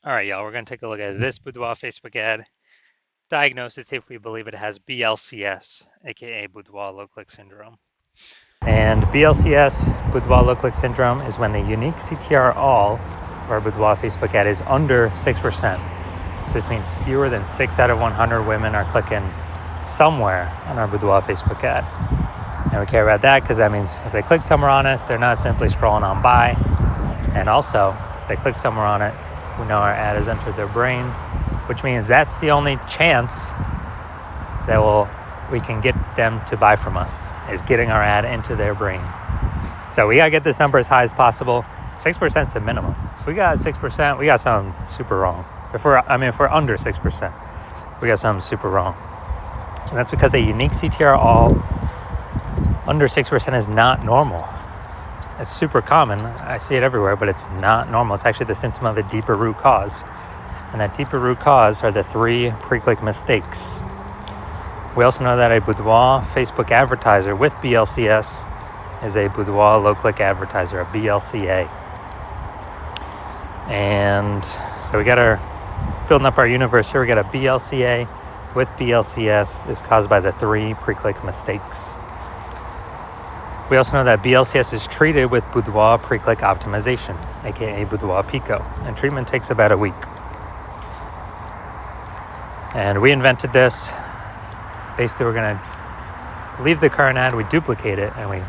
All right, y'all, we're going to take a look at this Boudoir Facebook ad. Diagnose it, see if we believe it has BLCS, aka Boudoir Low Click Syndrome. And BLCS, Boudoir Low Click Syndrome, is when the unique CTR all, or Boudoir Facebook ad, is under 6%. So this means fewer than 6 out of 100 women are clicking somewhere on our Boudoir Facebook ad. And we care about that because that means if they click somewhere on it, they're not simply scrolling on by. And also, if they click somewhere on it, we know our ad has entered their brain, which means that's the only chance that we can get them to buy from us, is getting our ad into their brain. So we gotta get this number as high as possible. 6% is the minimum. If we got 6%, we got something super wrong. If we're under 6%, we got something super wrong. And that's because a unique CTR all under 6% is not normal. It's super common. I see it everywhere, but it's not normal. It's actually the symptom of a deeper root cause. And that deeper root cause are the 3 pre-click mistakes. We also know that a Boudoir Facebook advertiser with BLCS is a Boudoir low-click advertiser, a BLCA. And so we got building up our universe here. We got a BLCA with BLCS is caused by the 3 pre-click mistakes. We also know that BLCS is treated with Boudoir pre-click optimization, aka Boudoir Pico, and treatment takes about a week. And we invented this. Basically, we're going to leave the current ad, we duplicate it, and we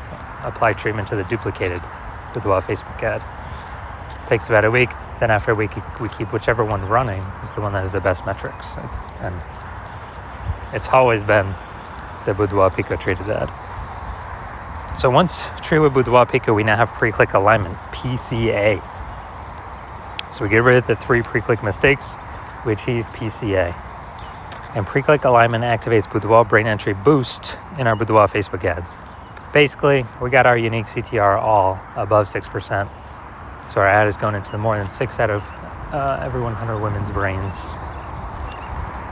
apply treatment to the duplicated Boudoir Facebook ad. It takes about a week. Then after a week, we keep whichever one running is the one that has the best metrics. And it's always been the Boudoir Pico treated ad. So once treated with Boudoir Pico, we now have pre-click alignment, PCA. So we get rid of the 3 pre-click mistakes, we achieve PCA. And pre-click alignment activates Boudoir brain entry boost in our Boudoir Facebook ads. Basically, we got our unique CTR all above 6%. So our ad is going into the more than 6 out of every 100 women's brains.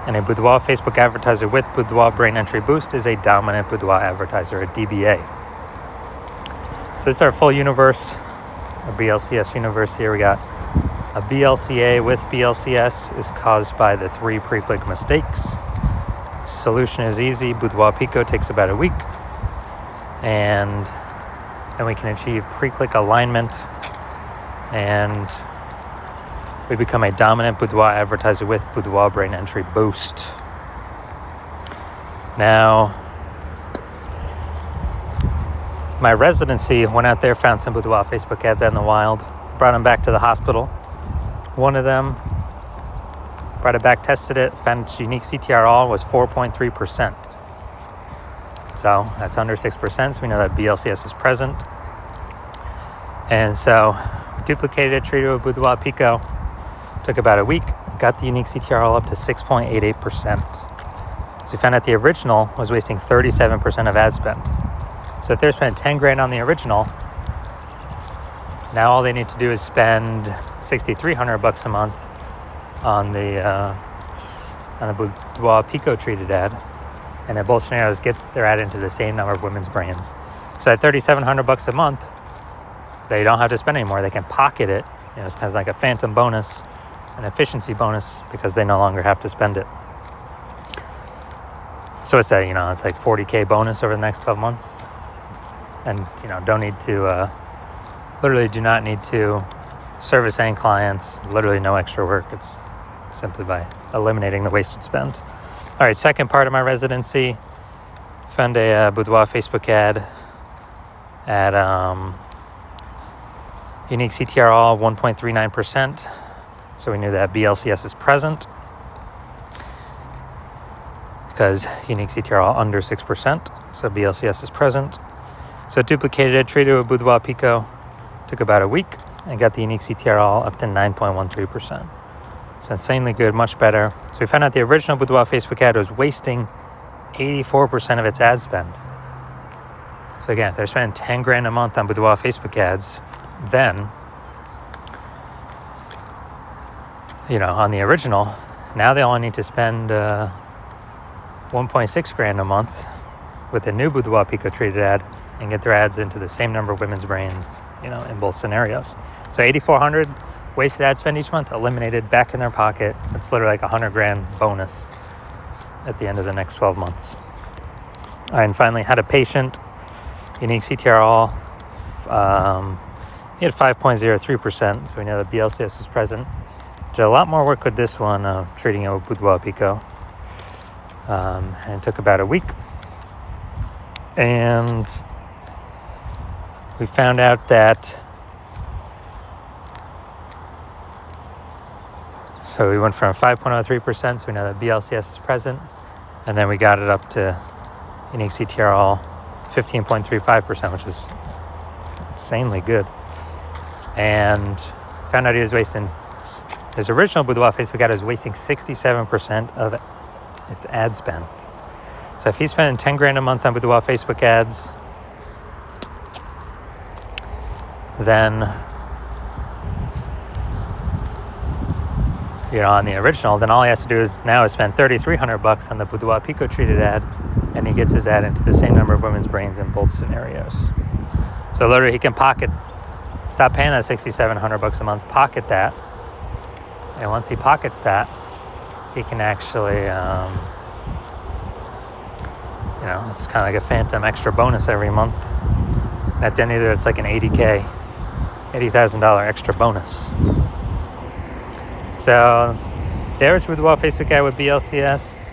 And a Boudoir Facebook advertiser with Boudoir brain entry boost is a dominant Boudoir advertiser, a DBA. So this is our full universe, a BLCS universe here. We got a BLCA with BLCS is caused by the 3 pre-click mistakes. Solution is easy. Boudoir Pico takes about a week. And then we can achieve pre-click alignment. And we become a dominant Boudoir advertiser with Boudoir brain entry boost. Now, my residency went out there, found some Boudoir Facebook ads out in the wild, brought them back to the hospital. One of them, brought it back, tested it, found its unique CTR all was 4.3%. So that's under 6%, so we know that BLCS is present. And so we duplicated it, treated it with Boudoir Pico. Took about a week, got the unique CTR all up to 6.88%. So we found out the original was wasting 37% of ad spend. So if they're spending 10 grand on the original, now all they need to do is spend $6,300 a month on the Boudoir Pico treated ad, and in both scenarios get their ad into the same number of women's brains. So at $3,700 a month, they don't have to spend anymore. They can pocket it. It's kind of like a phantom bonus, an efficiency bonus, because they no longer have to spend it. So it's it's like $40K bonus over the next 12 months. And, don't need to, literally do not need to service any clients, literally no extra work. It's simply by eliminating the wasted spend. All right, second part of my residency, found a Boudoir Facebook ad at unique CTR all 1.39%. So we knew that BLCS is present because unique CTR all under 6%. So BLCS is present. So duplicated it, treated it with Boudoir Pico, took about a week, and got the unique CTR all up to 9.13%. So insanely good, much better. So we found out the original Boudoir Facebook ad was wasting 84% of its ad spend. So again, if they're spending 10 grand a month on Boudoir Facebook ads, then, on the original, now they only need to spend 1.6 grand a month with the new Boudoir Pico treated ad and get their ads into the same number of women's brains, in both scenarios. So $8,400 wasted ad spend each month, eliminated, back in their pocket. It's literally like $100,000 bonus at the end of the next 12 months. All right, and finally, had a patient, unique CTRL. He had 5.03%, so we know that BLCS was present. Did a lot more work with this one, treating it with Boudoir Pico. And it took about a week. And we found out that, so we went from 5.03%, so we know that BLCS is present. And then we got it up to unique CTRL 15.35%, which is insanely good. And found out he was wasting, his original Boudoir Facebook ad was wasting 67% of its ad spend. So if he's spending $10,000 a month on Boudoir Facebook ads, then, on the original, then all he has to do is now is spend $3,300 on the Boudoir Pico treated ad, and he gets his ad into the same number of women's brains in both scenarios. So literally he can stop paying that $6,700 a month, pocket that, and once he pockets that, he can actually, it's kind of like a phantom extra bonus every month. At the end of it, it's like an $80,000 extra bonus. So the average Boudoir Facebook ad with BLCS,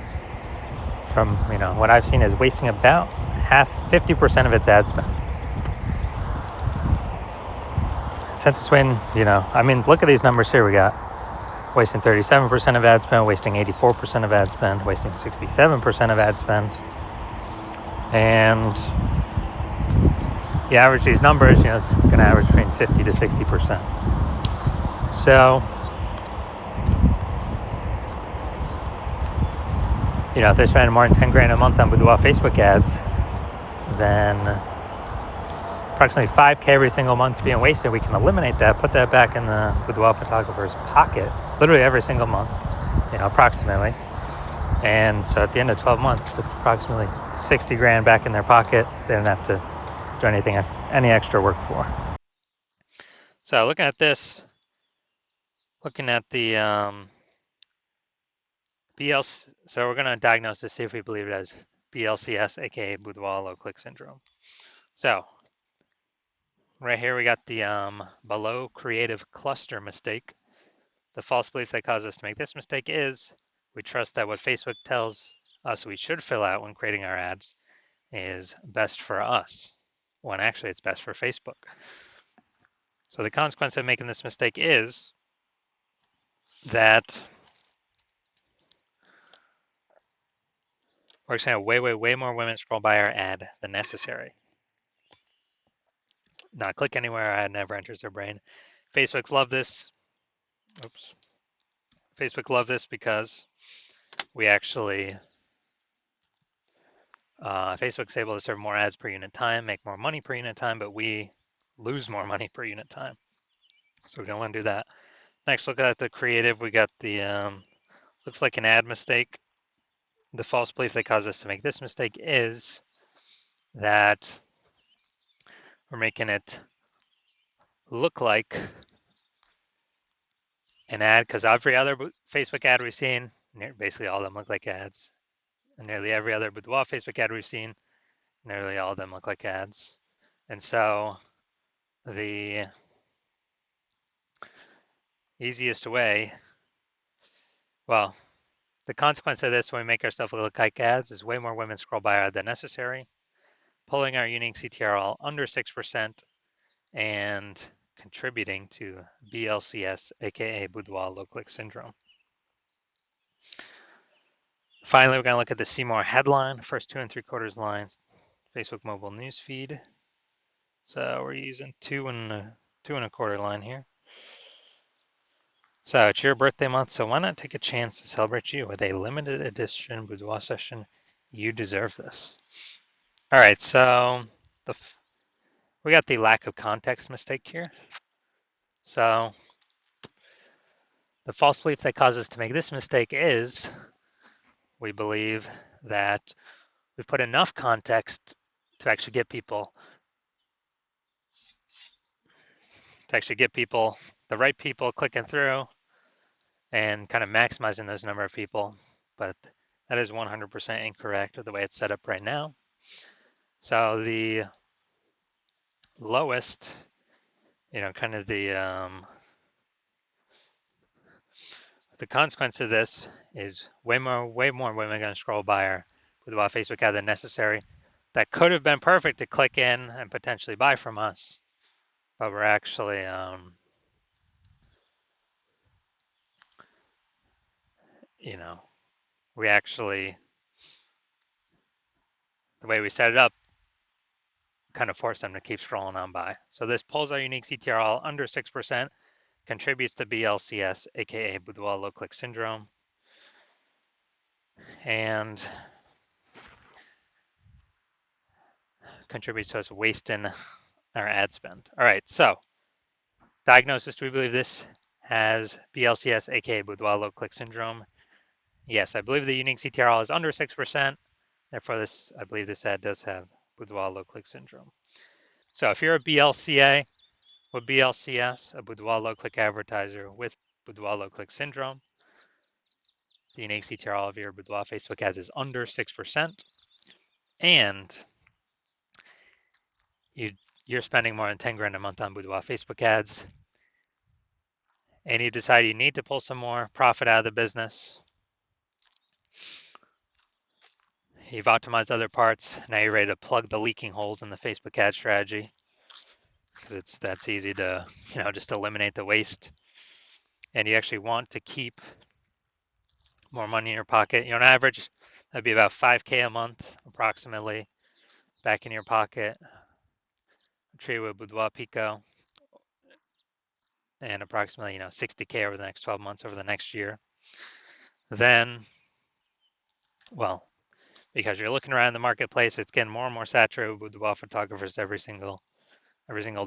from what I've seen, is wasting about 50% of its ad spend. Since it's when, look at these numbers here. We got wasting 37% of ad spend, wasting 84% of ad spend, wasting 67% of ad spend. And you average these numbers, it's going to average between 50 to 60%. So, if they're spending more than $10,000 a month on Boudoir Facebook ads, then approximately $5,000 every single month is being wasted. We can eliminate that, put that back in the Boudoir photographer's pocket, literally every single month, approximately. And so at the end of 12 months, it's approximately $60,000 back in their pocket. They don't have to do any extra work for. So looking at this, looking at the BLC, so we're going to diagnose this, see if we believe it as BLCS, aka Boudoir low click syndrome. So right here we got the below creative cluster mistake. The false belief that caused us to make this mistake is we trust that what Facebook tells us we should fill out when creating our ads is best for us, when actually it's best for Facebook. So the consequence of making this mistake is that we're going to have way more women scroll by our ad than necessary. Not click anywhere our ad never enters their brain. Facebook's love this. Facebook love this because we actually, Facebook's able to serve more ads per unit time, make more money per unit time, but we lose more money per unit time. So we don't want to do that. Next, look at the creative. We got the, looks like an ad mistake. The false belief that caused us to make this mistake is that we're making it look like an ad, because every other Facebook ad we've seen, basically all of them look like ads. And nearly every other Boudoir Facebook ad we've seen, nearly all of them look like ads. And so the easiest way, well, the consequence of this when we make ourselves look like ads is way more women scroll by our ad than necessary, pulling our unique CTRL under 6%, and contributing to BLCS, aka Boudoir low click syndrome. Finally, we're going to look at the See More headline, first 2 3/4 lines, Facebook mobile news feed. So we're using 2 1/4 line here. So it's your birthday month, so why not take a chance to celebrate you with a limited edition Boudoir session? You deserve this. All right, so we got the lack of context mistake here. So the false belief that causes us to make this mistake is we believe that we put enough context to actually get people to actually get people, the right people clicking through and kind of maximizing those number of people. But that is 100% incorrect with the way it's set up right now. So the lowest, kind of the consequence of this is way more women are going to scroll by our Boudoir Facebook ad than necessary. That could have been perfect to click in and potentially buy from us, but we're actually, you know, we actually, the way we set it up, kind of force them to keep scrolling on by. So this pulls our unique CTRL under 6%, contributes to BLCS, aka Boudoir low click syndrome, and contributes to us wasting our ad spend. All right, so diagnosis, do we believe this has BLCS, aka Boudoir low click syndrome? Yes, I believe the unique CTRL is under 6%. Therefore, I believe this ad does have Boudoir low click syndrome. So if you're a BLCA with BLCS, a Boudoir low click advertiser with Boudoir low click syndrome, the unique CTRL of your Boudoir Facebook ads is under 6%, and you're spending more than 10 grand a month on Boudoir Facebook ads, and you decide you need to pull some more profit out of the business. You've optimized other parts. Now you're ready to plug the leaking holes in the Facebook ad strategy, because that's easy to, just eliminate the waste. And you actually want to keep more money in your pocket. On average, that'd be about 5K a month, approximately, back in your pocket. Trade with Boudoir Pico, and approximately 60K over the next 12 months, over the next year. Then, well, because you're looking around the marketplace, it's getting more and more saturated with Boudoir photographers every single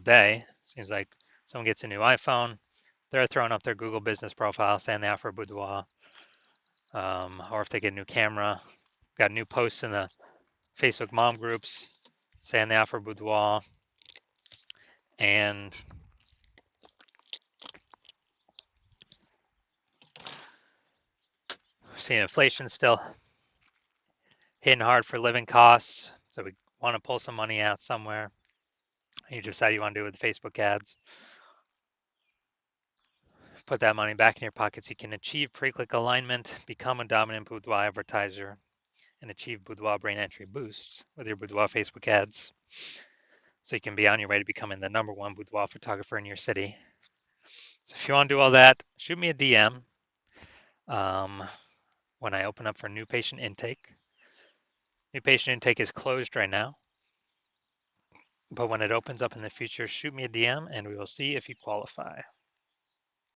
day. Seems like someone gets a new iPhone, they're throwing up their Google business profile saying they offer Boudoir. Or if they get a new camera, got new posts in the Facebook mom groups saying they offer Boudoir. And we're seeing inflation still hitting hard for living costs. So we want to pull some money out somewhere. You decide you want to do it with Facebook ads. Put that money back in your pocket so you can achieve pre-click alignment, become a dominant Boudoir advertiser, and achieve Boudoir brain entry boosts with your Boudoir Facebook ads. So you can be on your way to becoming the #1 Boudoir photographer in your city. So if you want to do all that, shoot me a DM when I open up for new patient intake. New patient intake is closed right now, but when it opens up in the future, shoot me a DM and we will see if you qualify.